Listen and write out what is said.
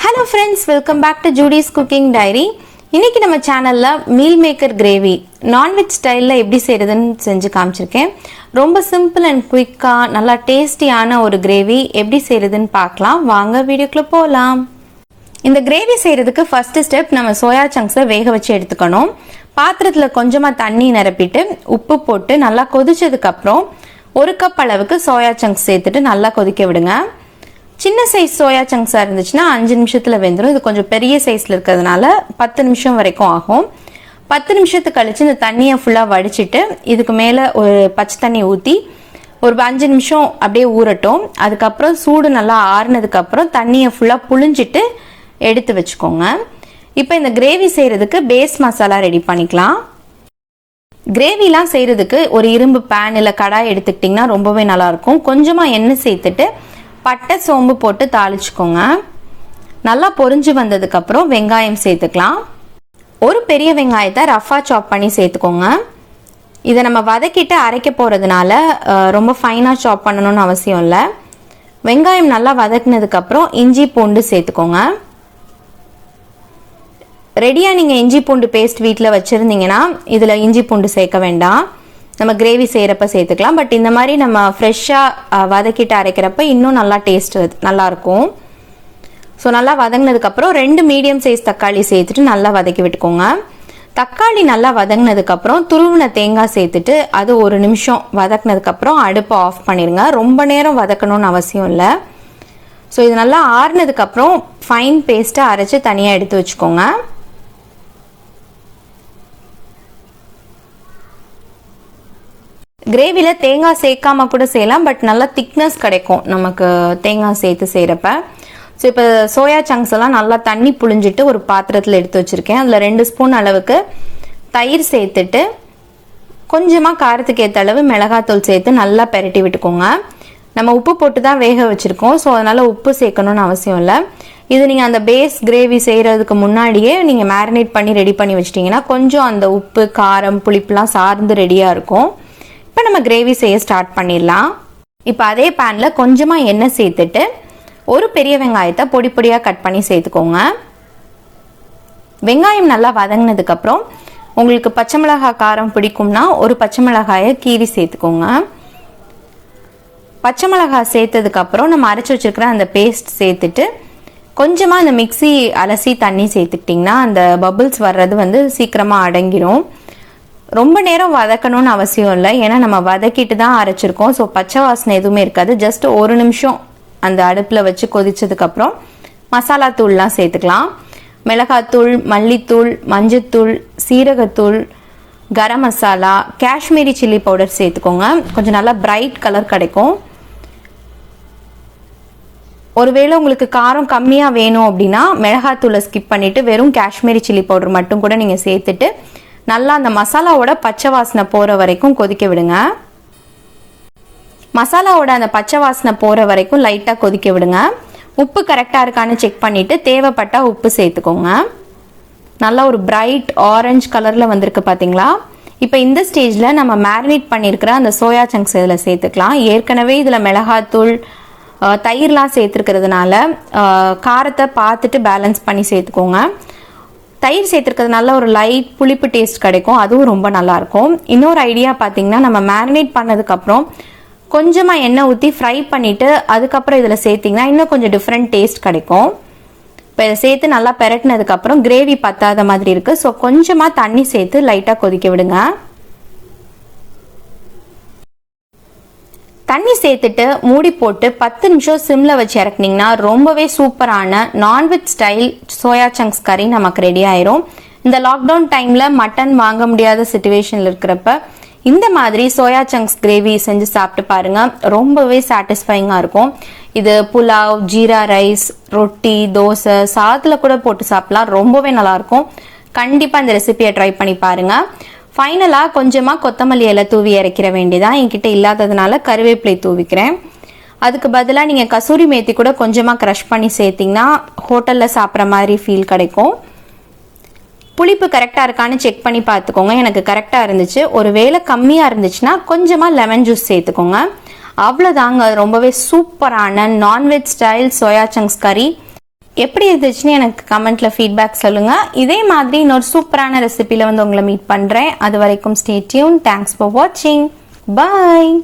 Hello friends, welcome back to Judy's Cooking Diary. இன்னைக்கு நம்ம சேனல்ல மீல் மேக்கர் கிரேவி நான்வெஜ் ஸ்டைல்ல எப்படி செய்யறதுன்னு செஞ்சு காமிச்சிருக்கேன். ரொம்ப சிம்பிள் அண்ட் குயிக்கா நல்லா டேஸ்டியான ஒரு கிரேவி எப்படி செய்யறதுன்னு பார்க்கலாம். வாங்க வீடியோக்குள்ள போலாம். இந்த கிரேவி செய்யறதுக்கு ஃபர்ஸ்ட் ஸ்டெப் நம்ம சோயா சங்க்ஸை வேக வச்சு எடுத்துக்கணும். பாத்திரத்துல கொஞ்சமா தண்ணி நிரப்பிட்டு உப்பு போட்டு நல்லா கொதிச்சதுக்கு அப்புறம் 1 கப் அளவுக்கு சோயா சங்க்ஸ் சேர்த்துட்டு நல்லா கொதிக்க விடுங்க. சின்ன சைஸ் சோயா சங்க்ஸா இருந்துச்சுன்னா 5 நிமிஷத்துல வெந்துடும். இது கொஞ்சம் பெரிய சைஸ்ல இருக்கிறதுனால 10 நிமிஷம் வரைக்கும் ஆகும். 10 நிமிஷத்துக்கு கழிச்சு இந்த தண்ணியை ஃபுல்லா வடிச்சிட்டு இதுக்கு மேல ஒரு பச்சை தண்ணி ஊத்தி ஒரு 5 நிமிஷம் அப்படியே ஊறட்டும். அதுக்கப்புறம் சூடு நல்லா ஆறுனதுக்கு அப்புறம் தண்ணியை ஃபுல்லா புழிஞ்சிட்டு எடுத்து வச்சுக்கோங்க. இப்போ இந்த கிரேவி செய்யறதுக்கு பேஸ் மசாலா ரெடி பண்ணிக்கலாம். கிரேவிலாம் செய்யறதுக்கு ஒரு இரும்பு பேன் இல்லை கடாய் எடுத்துக்கிட்டிங்கன்னா ரொம்பவே நல்லா இருக்கும். கொஞ்சமா எண்ணெய் சேர்த்துட்டு பட்டை சோம்பு போட்டு தாளிச்சுக்கோங்க. நல்லா பொரிஞ்சு வந்ததுக்கு அப்புறம் வெங்காயம் சேர்த்துக்கலாம். ஒரு பெரிய வெங்காயத்தை ரஃபா சாப் பண்ணி சேர்த்துக்கோங்க. இதை நம்ம வதக்கிட்டு அரைக்க போறதுனால ரொம்ப ஃபைனா சாப் பண்ணணும்னு அவசியம் இல்லை. வெங்காயம் நல்லா வதக்கினதுக்கு அப்புறம் இஞ்சி பூண்டு சேர்த்துக்கோங்க. ரெடியா நீங்க இஞ்சி பூண்டு பேஸ்ட் வீட்டில் வச்சிருந்தீங்கன்னா இதுல இஞ்சி பூண்டு சேர்க்க வேண்டாம், நம்ம கிரேவி செய்யறப்ப சேர்த்துக்கலாம். பட் இந்த மாதிரி நம்ம ஃப்ரெஷ்ஷா வதக்கிட்டு அரைக்கிறப்ப இன்னும் நல்லா டேஸ்ட் நல்லா இருக்கும். ஸோ நல்லா வதங்கினதுக்கு அப்புறம் 2 மீடியம் சைஸ் தக்காளி சேர்த்துட்டு நல்லா வதக்கி விட்டுக்கோங்க. தக்காளி நல்லா வதங்கினதுக்கு அப்புறம் துருவின தேங்காய் சேர்த்துட்டு அது 1 நிமிஷம் வதக்கினதுக்கு அப்புறம் அடுப்பை ஆஃப் பண்ணிருங்க. ரொம்ப நேரம் வதக்கணும்னு அவசியம் இல்லை. ஸோ இது நல்லா ஆறுனதுக்கு அப்புறம் ஃபைன் பேஸ்ட்டை அரைச்சு தனியா எடுத்து வச்சுக்கோங்க. கிரேவில தேங்காய் சேர்க்காம கூட செய்யலாம், பட் நல்லா திக்னஸ் கிடைக்கும் நமக்கு தேங்காய் சேர்த்து செய்யறப்ப. ஸோ இப்போ சோயா சங்க்ஸ் எல்லாம் நல்லா தண்ணி புழிஞ்சிட்டு ஒரு பாத்திரத்தில் எடுத்து வச்சிருக்கேன். அதில் 2 ஸ்பூன் அளவுக்கு தயிர் சேர்த்துட்டு கொஞ்சமாக காரத்துக்கு ஏற்ற அளவு மிளகாத்தூள் சேர்த்து நல்லா பெரட்டி விட்டுக்கோங்க. நம்ம உப்பு போட்டு தான் வேக வச்சிருக்கோம், ஸோ அதனால உப்பு சேர்க்கணும்னு அவசியம் இல்லை. இது நீங்கள் அந்த பேஸ் கிரேவி செய்கிறதுக்கு முன்னாடியே நீங்கள் மேரினேட் பண்ணி ரெடி பண்ணி வச்சிட்டிங்கன்னா கொஞ்சம் அந்த உப்பு காரம் புளிப்புலாம் சார்ந்து ரெடியாக இருக்கும். இப்போ நம்ம கிரேவி செய்ய ஸ்டார்ட் பண்ணிடலாம். இப்போ அதே பேனில் கொஞ்சமாக எண்ணெய் சேர்த்துட்டு ஒரு பெரிய வெங்காயத்தை பொடி பொடியாக கட் பண்ணி சேர்த்துக்கோங்க. வெங்காயம் நல்லா வதங்கினதுக்கப்புறம் உங்களுக்கு பச்சை மிளகாய் காரம் பிடிக்கும்னா ஒரு பச்சை மிளகாயை கீறி சேர்த்துக்கோங்க. பச்சை மிளகாய் சேர்த்ததுக்கப்புறம் நம்ம அரைச்சி வச்சிருக்கிற அந்த பேஸ்ட் சேர்த்துட்டு கொஞ்சமாக அந்த மிக்ஸி அலசி தண்ணி சேர்த்துக்கிட்டிங்கன்னா அந்த பபிள்ஸ் வர்றது சீக்கிரமாக அடங்கிடும். ரொம்ப நேரம் வதக்கணும்னு அவசியம் இல்லை, ஏன்னா நம்ம வதக்கிட்டு தான் அரைச்சிருக்கோம். ஸோ பச்சை வாசனை எதுவுமே இருக்காது. ஜஸ்ட் 1 நிமிஷம் அந்த அடுப்பில் வச்சு கொதிச்சதுக்கு அப்புறம் மசாலா தூள்லாம் சேர்த்துக்கலாம். மிளகாத்தூள், மல்லித்தூள், மஞ்சத்தூள், சீரகத்தூள், கரம் மசாலா, காஷ்மீரி சில்லி பவுடர் சேர்த்துக்கோங்க. கொஞ்சம் நல்லா பிரைட் கலர் கிடைக்கும். ஒருவேளை உங்களுக்கு காரம் கம்மியாக வேணும் அப்படின்னா மிளகாத்தூளை ஸ்கிப் பண்ணிட்டு வெறும் காஷ்மீரி சில்லி பவுடர் மட்டும் கூட நீங்கள் சேர்த்துட்டு நல்லா அந்த மசாலாவோட பச்சை வாசனை போற வரைக்கும் கொதிக்க விடுங்க. மசாலாவோட அந்த பச்சை வாசனை போற வரைக்கும் லைட்டா கொதிக்க விடுங்க. உப்பு கரெக்டா இருக்கான்னு செக் பண்ணிட்டு தேவைப்பட்டா உப்பு சேர்த்துக்கோங்க. நல்லா ஒரு பிரைட் ஆரஞ்சு கலர்ல வந்திருக்கு பாத்தீங்களா? இப்போ இந்த ஸ்டேஜ்ல நம்ம மேரினேட் பண்ணிருக்கிற அந்த சோயா சங்க்ஸ் இதுல சேர்த்துக்கலாம். ஏற்கனவே இதுல மிளகாத்தூள் தயிர்லாம் சேர்த்துருக்கிறதுனால காரத்தை பார்த்துட்டு பேலன்ஸ் பண்ணி சேர்த்துக்கோங்க. தயிர் சேர்த்துருக்கிறதுனால ஒரு லைட் புளிப்பு டேஸ்ட் கிடைக்கும், அதுவும் ரொம்ப நல்லா இருக்கும். இன்னொரு ஐடியா பார்த்தீங்கன்னா நம்ம மேரினேட் பண்ணதுக்கப்புறம் கொஞ்சமாக எண்ணெய் ஊற்றி ஃப்ரை பண்ணிவிட்டு அதுக்கப்புறம் இதில் சேர்த்திங்கன்னா இன்னும் கொஞ்சம் டிஃப்ரெண்ட் டேஸ்ட் கிடைக்கும். இப்போ இதை சேர்த்து நல்லா பெரட்டினதுக்கப்புறம் கிரேவி பத்தாத மாதிரி இருக்குது. ஸோ கொஞ்சமாக தண்ணி சேர்த்து லைட்டாக கொதிக்க விடுங்க. தண்ணி சேர்த்துட்டு மூடி போட்டு 10 நிமிஷம் சிம்ல வச்சு இறக்குனீங்கன்னா ரொம்பவே சூப்பரான நான்வெஜ் ஸ்டைல் சோயா சங்க்ஸ் கறி நமக்கு ரெடி ஆயிரும். இந்த லாக்டவுன் டைம்ல மட்டன் வாங்க முடியாத சிச்சுவேஷன்ல இருக்கிறப்ப இந்த மாதிரி சோயா சங்க்ஸ் கிரேவி செஞ்சு சாப்பிட்டு பாருங்க, ரொம்பவே சாட்டிஸ்ஃபைங்கா இருக்கும். இது புலாவ், ஜீரா ரைஸ், ரொட்டி, தோசை, சாதத்துல கூட போட்டு சாப்பிடலாம், ரொம்பவே நல்லா இருக்கும். கண்டிப்பா இந்த ரெசிபியை ட்ரை பண்ணி பாருங்க. ஃபைனலாக கொஞ்சமாக கொத்தமல்லி இலை தூவி இறக்கிற வேண்டியதான். என்கிட்ட இல்லாததுனால கருவேப்பிலை தூவிக்கிறேன். அதுக்கு பதிலாக நீங்கள் கசூரி மேத்தி கூட கொஞ்சமாக க்ரஷ் பண்ணி சேர்த்திங்கன்னா ஹோட்டலில் சாப்பிட்ற மாதிரி ஃபீல் கிடைக்கும். புளிப்பு கரெக்டாக இருக்கான்னு செக் பண்ணி பார்த்துக்கோங்க. எனக்கு கரெக்டாக இருந்துச்சு. ஒரு வேளை கம்மியாக இருந்துச்சுன்னா கொஞ்சமாக லெமன் ஜூஸ் சேர்த்துக்கோங்க. அவ்வளோதாங்க, ரொம்பவே சூப்பரான நான்வெஜ் ஸ்டைல் சோயா சங்க்ஸ் கறி எப்படி இருந்துச்சுன்னு எனக்கு கமெண்ட்ல ஃபீட்பேக் சொல்லுங்க. இதே மாதிரி இன்னொரு சூப்பரான ரெசிபில வந்து உங்களை மீட் பண்றேன். அது வரைக்கும் ஸ்டே டியூன். தேங்க்ஸ் ஃபார் வாட்சிங். பாய்.